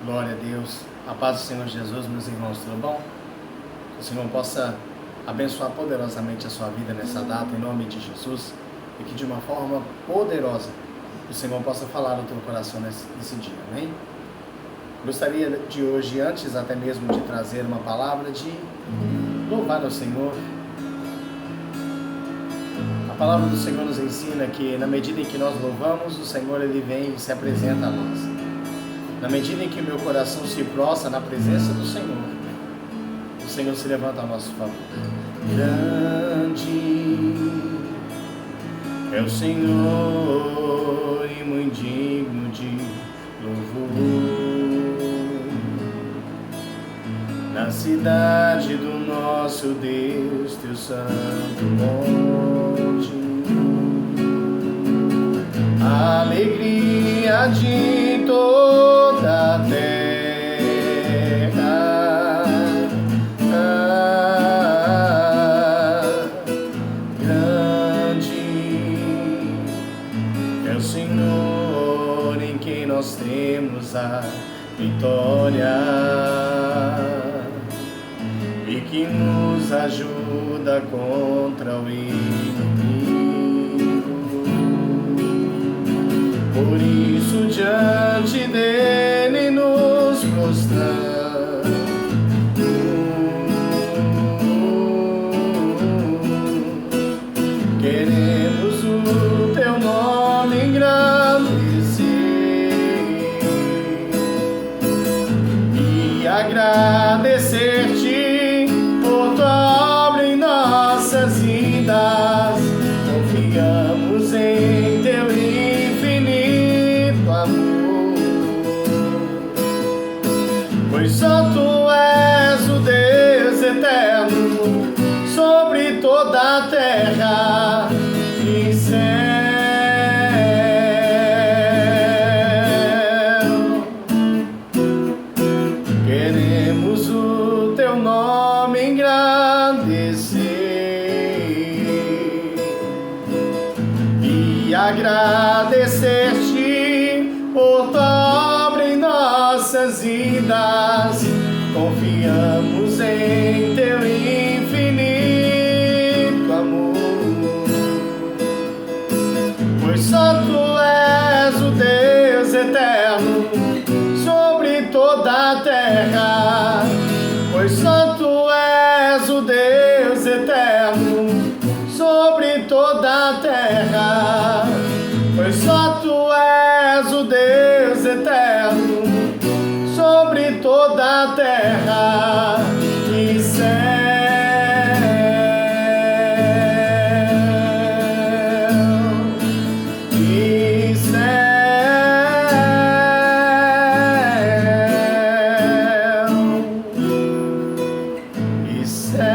Glória a Deus, a paz do Senhor Jesus, meus irmãos, tudo bom? Que o Senhor possa abençoar poderosamente a sua vida nessa data, em nome de Jesus, e que de uma forma poderosa o Senhor possa falar no teu coração nesse dia, amém? Gostaria de hoje, antes até mesmo de trazer uma palavra, de louvar ao Senhor. A palavra do Senhor nos ensina que na medida em que nós louvamos, o Senhor ele vem e se apresenta a nós. Na medida em que o meu coração se prostra na presença do Senhor se levanta a nosso favor. Grande é o Senhor e muito digno de louvor. Na cidade do nosso Deus, teu santo monte, a alegria de toda a terra. Grande é o Senhor em quem nós temos a vitória, e que nos ajuda contra o inimigo. Por isso diante dele nos prostramos, queremos o teu nome engrandecer e agradecer-te por tua obra em nossas vidas. Confiamos em teu infinito amor, pois só tu és o Deus eterno sobre toda a terra e céu. Queremos o teu nome engrandecer e agradecer-te por tua obra em nossas vidas. Confiamos em teu infinito amor, pois só tu és o Deus eterno sobre toda a terra. Pois só tu és o Deus eterno sobre toda a terra. Pois só tu és o Deus eterno sobre toda a terra e céu. E céu. E céu.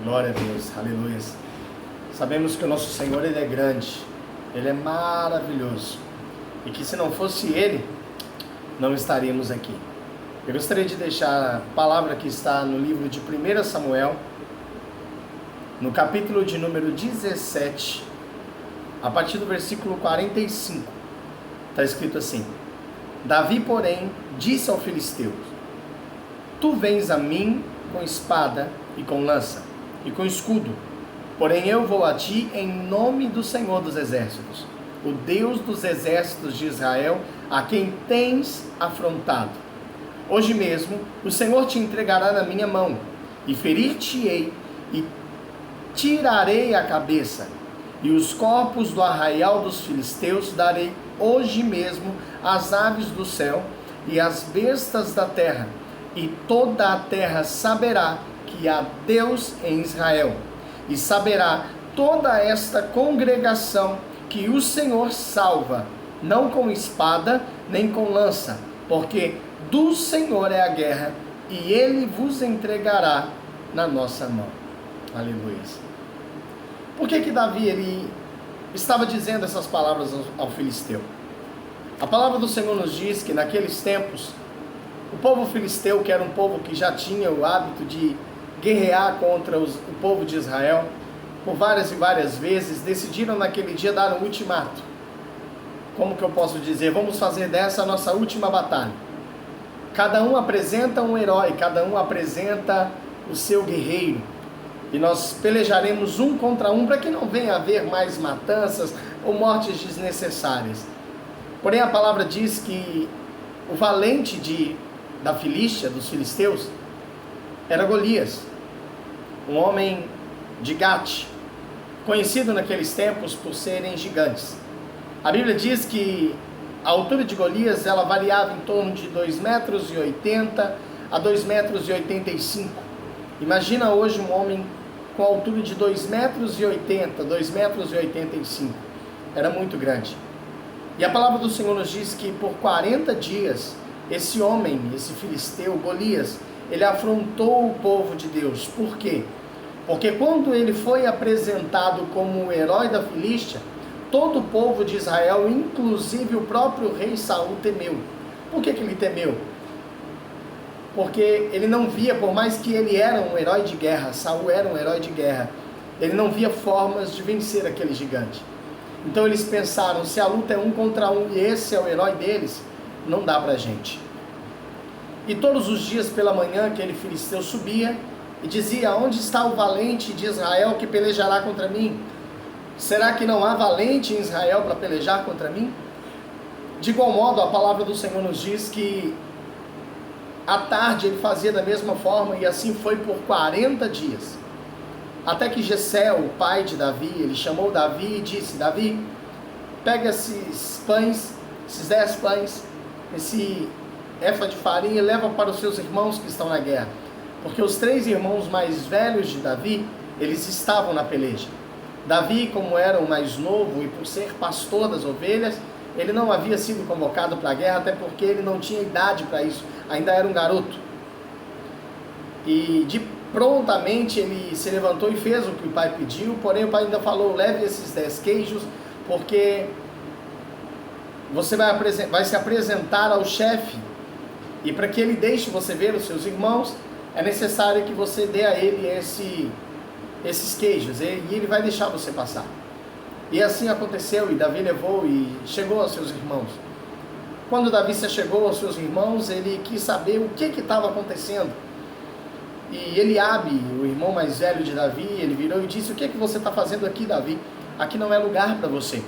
Glória a Deus, aleluia. Sabemos que o nosso Senhor ele é grande, ele é maravilhoso, e que se não fosse ele, não estaríamos aqui. Eu gostaria de deixar a palavra que está no livro de 1 Samuel, no capítulo de número 17, a partir do versículo 45, está escrito assim: Davi, porém, disse ao filisteu: Tu vens a mim com espada e com lança e com escudo, porém eu vou a ti em nome do Senhor dos Exércitos, o Deus dos exércitos de Israel, a quem tens afrontado. Hoje mesmo o Senhor te entregará na minha mão, e ferir-te-ei, e tirarei a cabeça, e os corpos do arraial dos filisteus darei hoje mesmo às aves do céu e às bestas da terra, e toda a terra saberá que há Deus em Israel, e saberá toda esta congregação que o Senhor salva, não com espada nem com lança, porque do Senhor é a guerra, e ele vos entregará na nossa mão. Aleluia. Por que Davi ele estava dizendo essas palavras ao filisteu? A palavra do Senhor nos diz que naqueles tempos, o povo filisteu, que era um povo que já tinha o hábito de guerrear contra o povo de Israel. Por várias e várias vezes, decidiram naquele dia dar um ultimato. Como que eu posso dizer? Vamos fazer dessa a nossa última batalha. Cada um apresenta um herói, cada um apresenta o seu guerreiro. E nós pelejaremos um contra um para que não venha a haver mais matanças ou mortes desnecessárias. Porém a palavra diz que o valente da Filístia, dos filisteus, era Golias, um homem de Gate, conhecido naqueles tempos por serem gigantes. A Bíblia diz que a altura de Golias ela variava em torno de 2,80 metros a 2,85 metros. Imagina hoje um homem com a altura de 2,80 metros, 2,85 metros. Era muito grande. E a palavra do Senhor nos diz que por 40 dias, esse homem, esse filisteu, Golias, ele afrontou o povo de Deus. Por quê? Porque quando ele foi apresentado como o herói da Filístia, todo o povo de Israel, inclusive o próprio rei Saul, temeu. Por que ele temeu? Porque ele não via, por mais que ele era um herói de guerra, Saul era um herói de guerra, ele não via formas de vencer aquele gigante. Então eles pensaram, se a luta é um contra um e esse é o herói deles, não dá pra gente. E todos os dias pela manhã aquele filisteu subia e dizia, onde está o valente de Israel que pelejará contra mim? Será que não há valente em Israel para pelejar contra mim? De igual modo, a palavra do Senhor nos diz que à tarde ele fazia da mesma forma, e assim foi por 40 dias. Até que Jessé, o pai de Davi, ele chamou Davi e disse, Davi, pega esses pães, esses 10 pães, esse efa de farinha e leva para os seus irmãos que estão na guerra. Porque os 3 irmãos mais velhos de Davi, eles estavam na peleja. Davi, como era o mais novo e por ser pastor das ovelhas, ele não havia sido convocado para a guerra, até porque ele não tinha idade para isso, ainda era um garoto. E prontamente ele se levantou e fez o que o pai pediu, porém o pai ainda falou, leve esses 10 queijos, porque você vai se apresentar ao chefe, e para que ele deixe você ver os seus irmãos, é necessário que você dê a ele esses queijos, e ele vai deixar você passar. E assim aconteceu, e Davi levou e chegou aos seus irmãos. Quando Davi se chegou aos seus irmãos, ele quis saber o que estava acontecendo. E Eliabe, o irmão mais velho de Davi, ele virou e disse, o que você está fazendo aqui, Davi? Aqui não é lugar para você.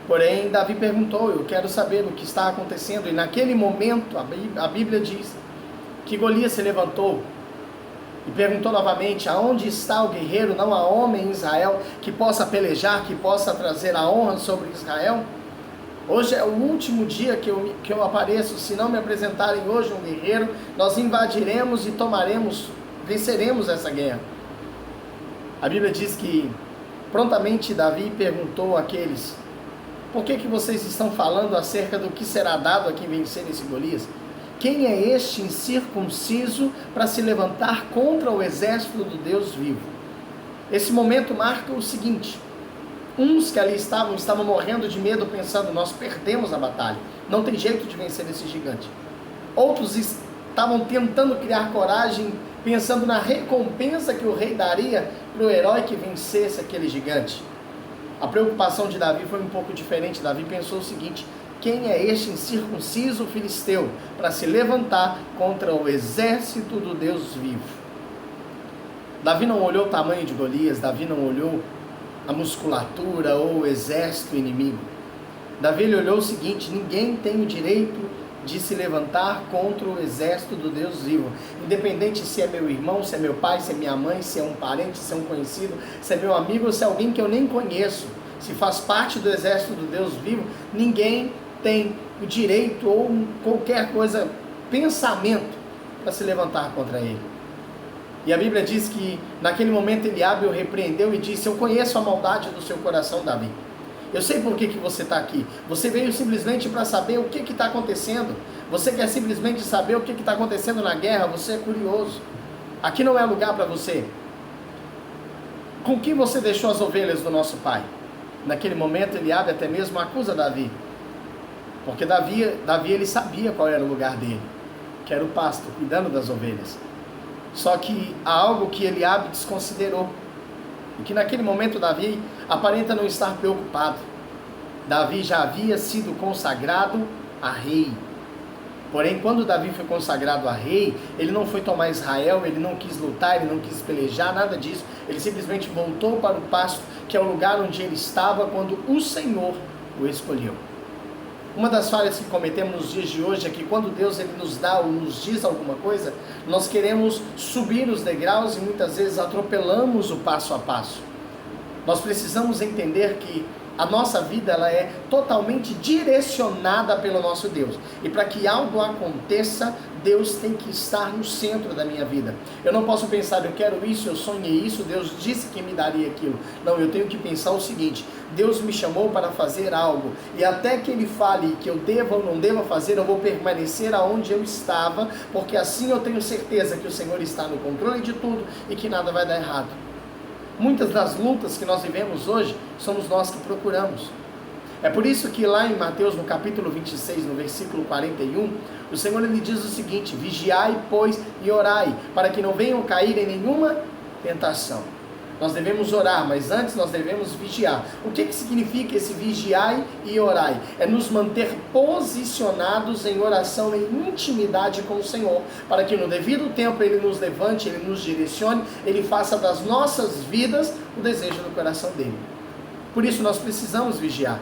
Porém, Davi perguntou, eu quero saber o que está acontecendo. E naquele momento, a Bíblia diz que Golias se levantou e perguntou novamente, aonde está o guerreiro, não há homem em Israel que possa pelejar, que possa trazer a honra sobre Israel? Hoje é o último dia que eu apareço, se não me apresentarem hoje um guerreiro, nós invadiremos e venceremos essa guerra. A Bíblia diz que prontamente Davi perguntou àqueles, por que vocês estão falando acerca do que será dado a quem vencer esse Golias? Quem é este incircunciso para se levantar contra o exército do Deus vivo? Esse momento marca o seguinte, uns que ali estavam morrendo de medo, pensando, nós perdemos a batalha, não tem jeito de vencer esse gigante. Outros estavam tentando criar coragem, pensando na recompensa que o rei daria para o herói que vencesse aquele gigante. A preocupação de Davi foi um pouco diferente. Davi pensou o seguinte, quem é este incircunciso filisteu para se levantar contra o exército do Deus vivo? Davi não olhou o tamanho de Golias, Davi não olhou a musculatura ou o exército inimigo. Davi ele olhou o seguinte, ninguém tem o direito de se levantar contra o exército do Deus vivo, independente se é meu irmão, se é meu pai, se é minha mãe, se é um parente, se é um conhecido, se é meu amigo ou se é alguém que eu nem conheço, se faz parte do exército do Deus vivo, ninguém tem o direito ou qualquer coisa, pensamento para se levantar contra ele. E a Bíblia diz que naquele momento Eliabe o repreendeu e disse, eu conheço a maldade do seu coração, Davi. Eu sei por que você está aqui. Você veio simplesmente para saber o que está acontecendo. Você quer simplesmente saber o que está acontecendo na guerra. Você é curioso. Aqui não é lugar para você. Com que você deixou as ovelhas do nosso pai? Naquele momento Eliabe até mesmo acusa Davi. Porque Davi ele sabia qual era o lugar dele. Que era o pasto, cuidando das ovelhas. Só que há algo que Eliabe desconsiderou. E que naquele momento Davi aparenta não estar preocupado. Davi já havia sido consagrado a rei. Porém, quando Davi foi consagrado a rei, ele não foi tomar Israel, ele não quis lutar, ele não quis pelejar, nada disso. Ele simplesmente voltou para o pasto, que é o lugar onde ele estava quando o Senhor o escolheu. Uma das falhas que cometemos nos dias de hoje é que quando Deus ele nos dá ou nos diz alguma coisa, nós queremos subir os degraus e muitas vezes atropelamos o passo a passo. Nós precisamos entender que a nossa vida ela é totalmente direcionada pelo nosso Deus. E para que algo aconteça, Deus tem que estar no centro da minha vida. Eu não posso pensar, eu quero isso, eu sonhei isso, Deus disse que me daria aquilo. Não, eu tenho que pensar o seguinte: Deus me chamou para fazer algo. E até que Ele fale que eu deva ou não deva fazer, eu vou permanecer aonde eu estava, porque assim eu tenho certeza que o Senhor está no controle de tudo e que nada vai dar errado. Muitas das lutas que nós vivemos hoje, somos nós que procuramos. É por isso que lá em Mateus, no capítulo 26, no versículo 41, o Senhor ele diz o seguinte: vigiai, pois, e orai, para que não venham cair em nenhuma tentação. Nós devemos orar, mas antes nós devemos vigiar. O que significa esse vigiai e orai? É nos manter posicionados em oração, em intimidade com o Senhor, para que no devido tempo Ele nos levante, Ele nos direcione, Ele faça das nossas vidas o desejo do coração dEle. Por isso nós precisamos vigiar.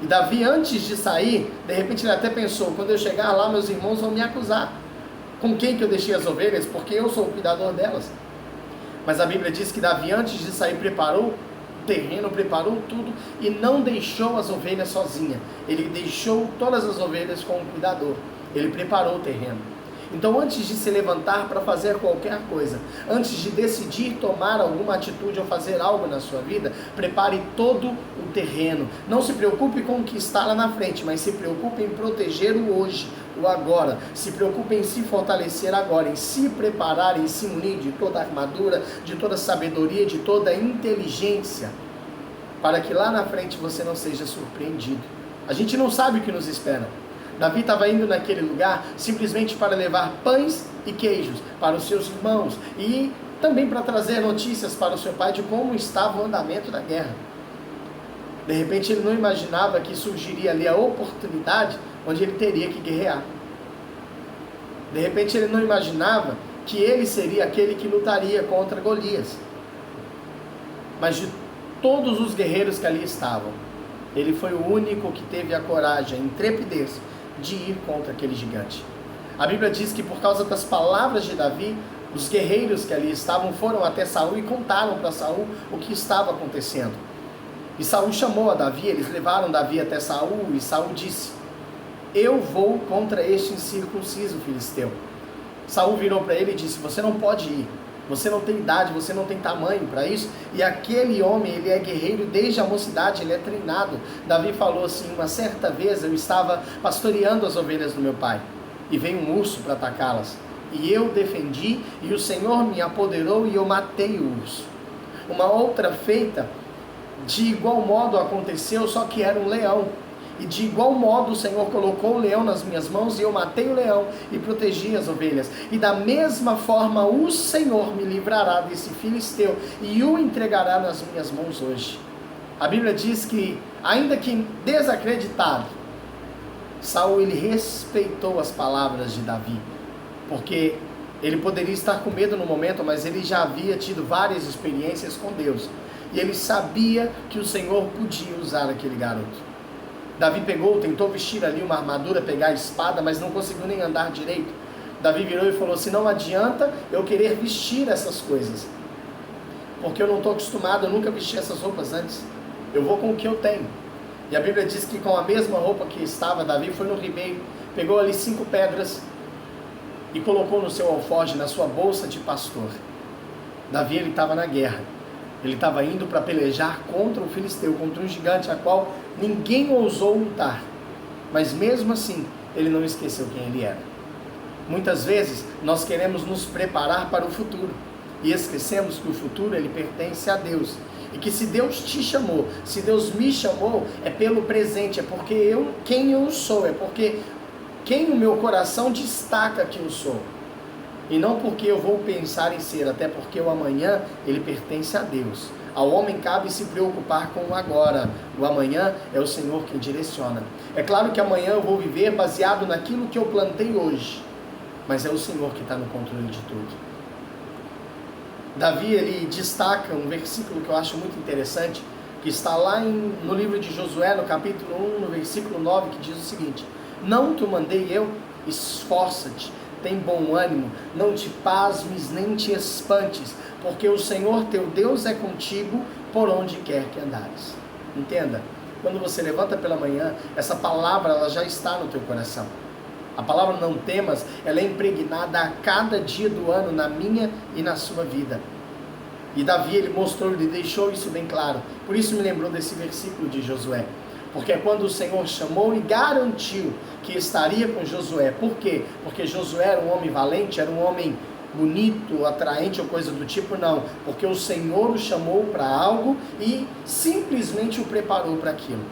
E Davi, antes de sair, de repente ele até pensou: quando eu chegar lá, meus irmãos vão me acusar. Com quem que eu deixei as ovelhas? Porque eu sou o cuidador delas. Mas a Bíblia diz que Davi, antes de sair, preparou o terreno, preparou tudo e não deixou as ovelhas sozinha. Ele deixou todas as ovelhas com um cuidador. Ele preparou o terreno. Então, antes de se levantar para fazer qualquer coisa, antes de decidir tomar alguma atitude ou fazer algo na sua vida, prepare todo o terreno. Não se preocupe com o que está lá na frente, mas se preocupe em proteger o hoje, o agora. Se preocupe em se fortalecer agora, em se preparar, em se munir de toda a armadura, de toda a sabedoria, de toda a inteligência, para que lá na frente você não seja surpreendido. A gente não sabe o que nos espera. Davi estava indo naquele lugar simplesmente para levar pães e queijos para os seus irmãos e também para trazer notícias para o seu pai de como estava o andamento da guerra. De repente ele não imaginava que surgiria ali a oportunidade onde ele teria que guerrear. De repente ele não imaginava que ele seria aquele que lutaria contra Golias. Mas de todos os guerreiros que ali estavam, ele foi o único que teve a coragem, a intrepidez de ir contra aquele gigante. A Bíblia diz que por causa das palavras de Davi, os guerreiros que ali estavam foram até Saul e contaram para Saul o que estava acontecendo. E Saul chamou a Davi, eles levaram Davi até Saul e Saul disse: eu vou contra este incircunciso filisteu. Saul virou para ele e disse: você não pode ir. Você não tem idade, você não tem tamanho para isso. E aquele homem, ele é guerreiro desde a mocidade, ele é treinado. Davi falou assim: uma certa vez eu estava pastoreando as ovelhas do meu pai, e veio um urso para atacá-las. E eu defendi, e o Senhor me apoderou, e eu matei o urso. Uma outra feita, de igual modo aconteceu, só que era um leão. E de igual modo o Senhor colocou o leão nas minhas mãos e eu matei o leão e protegi as ovelhas. E da mesma forma o Senhor me livrará desse filisteu e o entregará nas minhas mãos hoje. A Bíblia diz que, ainda que desacreditado, Saul ele respeitou as palavras de Davi. Porque ele poderia estar com medo no momento, mas ele já havia tido várias experiências com Deus. E ele sabia que o Senhor podia usar aquele garoto. Davi tentou vestir ali uma armadura, pegar a espada, mas não conseguiu nem andar direito. Davi virou e falou assim: não adianta eu querer vestir essas coisas, porque eu não estou acostumado, eu nunca vesti essas roupas antes. Eu vou com o que eu tenho. E a Bíblia diz que com a mesma roupa que estava, Davi foi no ribeiro, pegou ali 5 pedras e colocou no seu alforje, na sua bolsa de pastor. Davi ele estava na guerra. Ele estava indo para pelejar contra o filisteu, contra um gigante a qual ninguém ousou lutar. Mas mesmo assim, ele não esqueceu quem ele era. Muitas vezes, nós queremos nos preparar para o futuro. E esquecemos que o futuro, ele pertence a Deus. E que se Deus te chamou, se Deus me chamou, é pelo presente. É porque quem eu sou, é porque quem o meu coração destaca que eu sou. E não porque eu vou pensar em ser, até porque o amanhã, ele pertence a Deus. Ao homem cabe se preocupar com o agora. O amanhã é o Senhor quem direciona. É claro que amanhã eu vou viver baseado naquilo que eu plantei hoje. Mas é o Senhor que está no controle de tudo. Davi, ele destaca um versículo que eu acho muito interessante, que está lá no livro de Josué, no capítulo 1, no versículo 9, que diz o seguinte: não te mandei eu, esforça-te, tem bom ânimo, não te pasmes nem te espantes, porque o Senhor teu Deus é contigo por onde quer que andares. Entenda, quando você levanta pela manhã, essa palavra ela já está no teu coração. A palavra não temas, ela é impregnada a cada dia do ano na minha e na sua vida. E Davi, ele mostrou, ele deixou isso bem claro. Por isso me lembrou desse versículo de Josué. Porque é quando o Senhor chamou e garantiu que estaria com Josué. Por quê? Porque Josué era um homem valente, era um homem bonito, atraente ou coisa do tipo? Não. Porque o Senhor o chamou para algo e simplesmente o preparou para aquilo.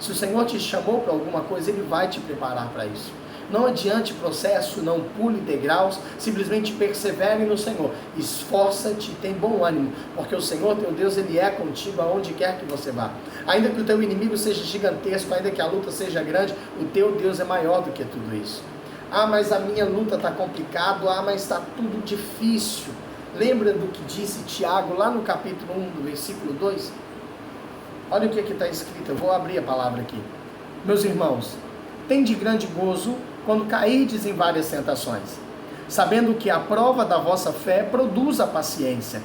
Se o Senhor te chamou para alguma coisa, Ele vai te preparar para isso. Não adiante processo, não pule degraus, simplesmente persevere no Senhor. Esforça-te, tem bom ânimo, porque o Senhor teu Deus, Ele é contigo aonde quer que você vá. Ainda que o teu inimigo seja gigantesco, ainda que a luta seja grande, o teu Deus é maior do que tudo isso. Ah, mas a minha luta está complicada, mas está tudo difícil. Lembra do que disse Tiago lá no capítulo 1, do versículo 2? Olha o que está escrito, eu vou abrir a palavra aqui. Meus irmãos, tende grande gozo quando cairdes em várias tentações, sabendo que a prova da vossa fé produz a paciência.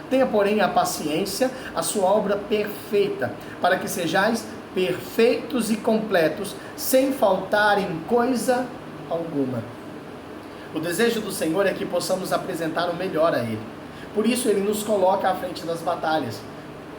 Tenha, porém, a paciência, a sua obra perfeita, para que sejais perfeitos e completos, sem faltar em coisa alguma. O desejo do Senhor é que possamos apresentar o melhor a Ele. Por isso Ele nos coloca à frente das batalhas,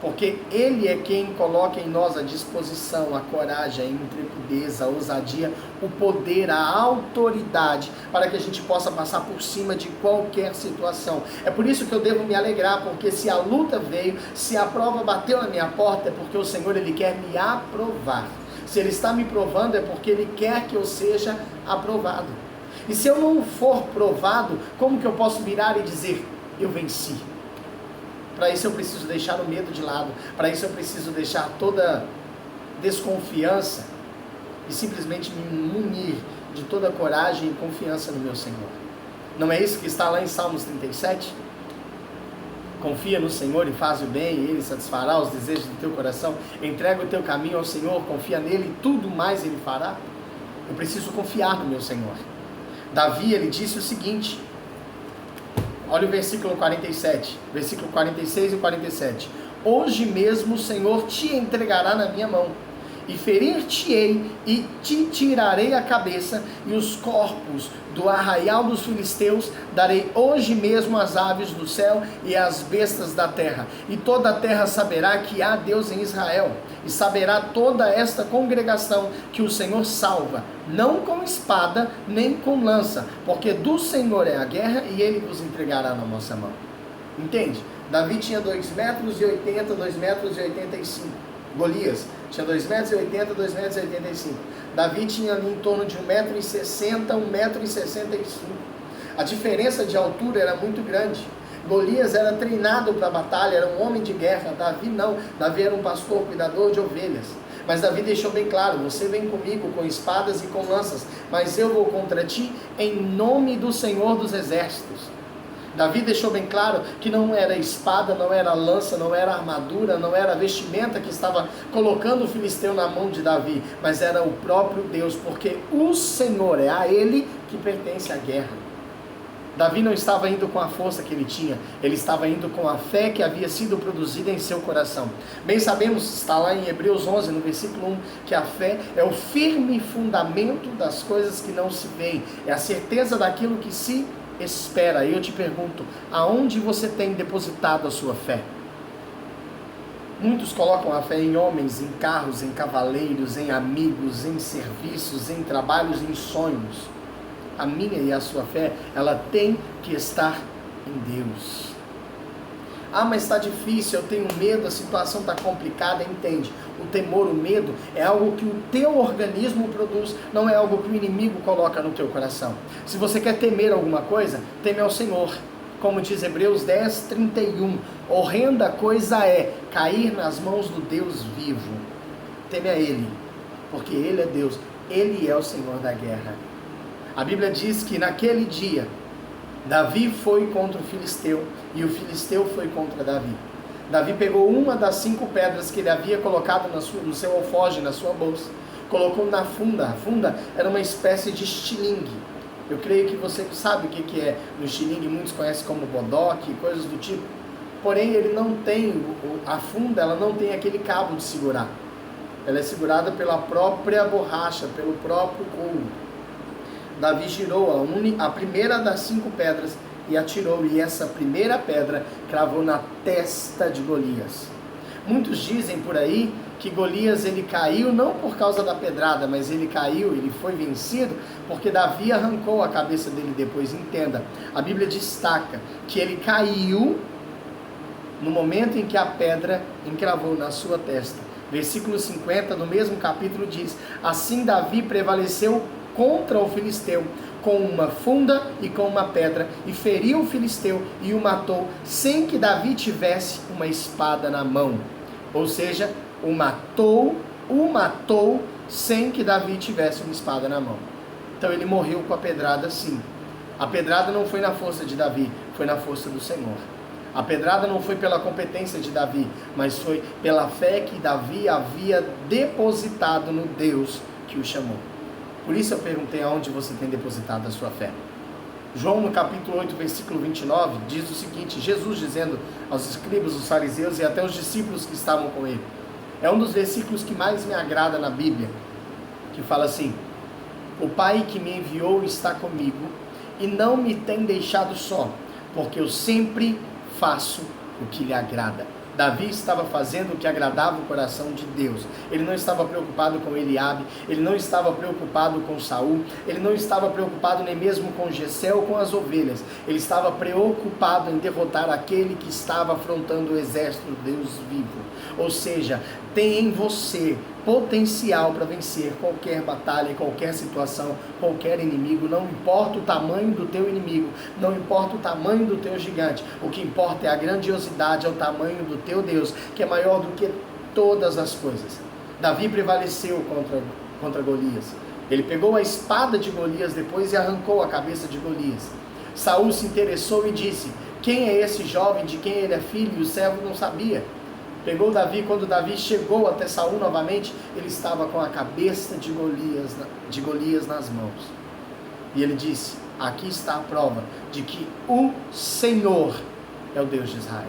porque Ele é quem coloca em nós a disposição, a coragem, a intrepidez, a ousadia, o poder, a autoridade, para que a gente possa passar por cima de qualquer situação. É por isso que eu devo me alegrar, porque se a luta veio, se a prova bateu na minha porta, é porque o Senhor, Ele quer me aprovar. Se Ele está me provando, é porque Ele quer que eu seja aprovado. E se eu não for provado, como que eu posso virar e dizer, eu venci? Para isso eu preciso deixar o medo de lado, para isso eu preciso deixar toda desconfiança e simplesmente me munir de toda coragem e confiança no meu Senhor. Não é isso que está lá em Salmos 37? Confia no Senhor e faz o bem, e Ele satisfará os desejos do teu coração. Entrega o teu caminho ao Senhor, confia nele e tudo mais Ele fará. Eu preciso confiar no meu Senhor. Davi, ele disse o seguinte, olha o versículo 47, versículo 46 e 47. Hoje mesmo o Senhor te entregará na minha mão, e ferir-te-ei, e te tirarei a cabeça, e os corpos do arraial dos filisteus darei hoje mesmo às aves do céu e às bestas da terra. E toda a terra saberá que há Deus em Israel, e saberá toda esta congregação que o Senhor salva, não com espada, nem com lança, porque do Senhor é a guerra, e Ele vos entregará na nossa mão. Entende? Davi tinha 2,80 metros, 2,85 metros. Golias tinha 2,80 metros, 2,85 metros. Davi tinha ali em torno de 1,60 metros, 1,65 metros. A diferença de altura era muito grande. Golias era treinado para a batalha, era um homem de guerra. Davi não. Davi era um pastor, cuidador de ovelhas. Mas Davi deixou bem claro, você vem comigo com espadas e com lanças, mas eu vou contra ti em nome do Senhor dos Exércitos. Davi deixou bem claro que não era espada, não era lança, não era armadura, não era vestimenta que estava colocando o filisteu na mão de Davi, mas era o próprio Deus, porque o Senhor é a Ele que pertence a guerra. Davi não estava indo com a força que ele tinha, ele estava indo com a fé que havia sido produzida em seu coração. Bem sabemos, está lá em Hebreus 11, no versículo 1, que a fé é o firme fundamento das coisas que não se veem, é a certeza daquilo que se espera. Eu te pergunto, aonde você tem depositado a sua fé? Muitos colocam a fé em homens, em carros, em cavaleiros, em amigos, em serviços, em trabalhos, em sonhos. A minha e a sua fé, ela tem que estar em Deus. mas está difícil, eu tenho medo, a situação está complicada. Entende? O temor, o medo é algo que o teu organismo produz, não é algo que o inimigo coloca no teu coração. Se você quer temer alguma coisa, teme ao Senhor. Como diz Hebreus 10:31, horrenda coisa é cair nas mãos do Deus vivo. Teme a Ele, porque Ele é Deus, Ele é o Senhor da guerra. A Bíblia diz que naquele dia, Davi foi contra o Filisteu e o Filisteu foi contra Davi. Davi pegou uma das 5 pedras que ele havia colocado no seu alforje, na sua bolsa, colocou na funda. A funda era uma espécie de estilingue. Eu creio que você sabe o que é no estilingue, muitos conhecem como bodoque, coisas do tipo. Porém, ele não tem, a funda ela não tem aquele cabo de segurar. Ela é segurada pela própria borracha, pelo próprio couro. Davi girou a primeira das 5 pedras e atirou, e essa primeira pedra cravou na testa de Golias. Muitos dizem por aí que Golias ele caiu não por causa da pedrada, mas ele caiu, ele foi vencido porque Davi arrancou a cabeça dele depois. Entenda, a Bíblia destaca que ele caiu no momento em que a pedra encravou na sua testa. Versículo 50 do mesmo capítulo diz: assim Davi prevaleceu contra o Filisteu com uma funda e com uma pedra, e feriu o Filisteu e o matou, sem que Davi tivesse uma espada na mão. Ou seja, o matou sem que Davi tivesse uma espada na mão. Então ele morreu com a pedrada, sim. A pedrada não foi na força de Davi, foi na força do Senhor. A pedrada não foi pela competência de Davi, mas foi pela fé que Davi havia depositado no Deus que o chamou. Por isso eu perguntei aonde você tem depositado a sua fé. João no capítulo 8, versículo 29, diz o seguinte, Jesus dizendo aos escribas, os fariseus e até os discípulos que estavam com ele. É um dos versículos que mais me agrada na Bíblia, que fala assim: o Pai que me enviou está comigo e não me tem deixado só, porque eu sempre faço o que lhe agrada. Davi estava fazendo o que agradava o coração de Deus. Ele não estava preocupado com Eliabe, ele não estava preocupado com Saul, ele não estava preocupado nem mesmo com Jessé ou com as ovelhas. Ele estava preocupado em derrotar aquele que estava afrontando o exército do Deus vivo. Ou seja, tem em você potencial para vencer qualquer batalha, qualquer situação, qualquer inimigo. Não importa o tamanho do teu inimigo, não importa o tamanho do teu gigante, o que importa é a grandiosidade, é o tamanho do teu Deus, que é maior do que todas as coisas. Davi prevaleceu contra Golias. Ele pegou a espada de Golias depois e arrancou a cabeça de Golias. Saul se interessou e disse: quem é esse jovem de quem ele é filho? E o servo não sabia. Pegou Davi, quando Davi chegou até Saul novamente, ele estava com a cabeça de Golias nas mãos. E ele disse: aqui está a prova de que o Senhor é o Deus de Israel.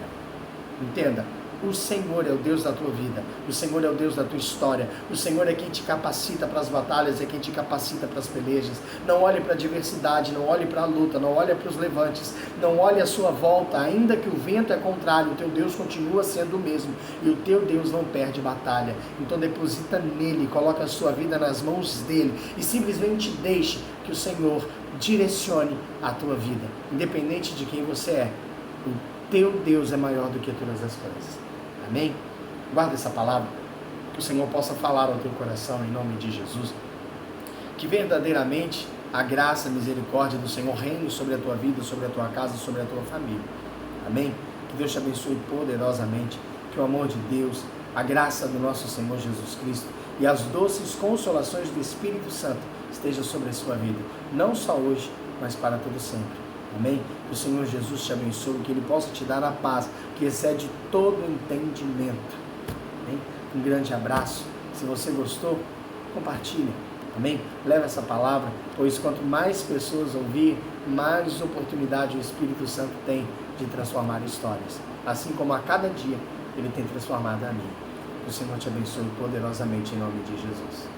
Entenda, o Senhor é o Deus da tua vida, o Senhor é o Deus da tua história, o Senhor é quem te capacita para as batalhas, é quem te capacita para as pelejas. Não olhe para a adversidade, não olhe para a luta, não olhe para os levantes, não olhe à sua volta, ainda que o vento é contrário, o teu Deus continua sendo o mesmo, e o teu Deus não perde batalha. Então deposita nele, coloca a sua vida nas mãos dele, e simplesmente deixe que o Senhor direcione a tua vida, independente de quem você é. O teu Deus é maior do que todas as coisas. Amém? Guarda essa palavra, que o Senhor possa falar ao teu coração em nome de Jesus, que verdadeiramente a graça, a misericórdia do Senhor reine sobre a tua vida, sobre a tua casa, sobre a tua família. Amém? Que Deus te abençoe poderosamente, que o amor de Deus, a graça do nosso Senhor Jesus Cristo e as doces consolações do Espírito Santo esteja sobre a sua vida, não só hoje, mas para todo sempre. Amém? Que o Senhor Jesus te abençoe, que Ele possa te dar a paz que excede todo entendimento. Amém? Um grande abraço. Se você gostou, compartilhe. Amém? Leva essa palavra, pois quanto mais pessoas ouvir, mais oportunidade o Espírito Santo tem de transformar histórias. Assim como a cada dia Ele tem transformado a minha. Que o Senhor te abençoe poderosamente em nome de Jesus.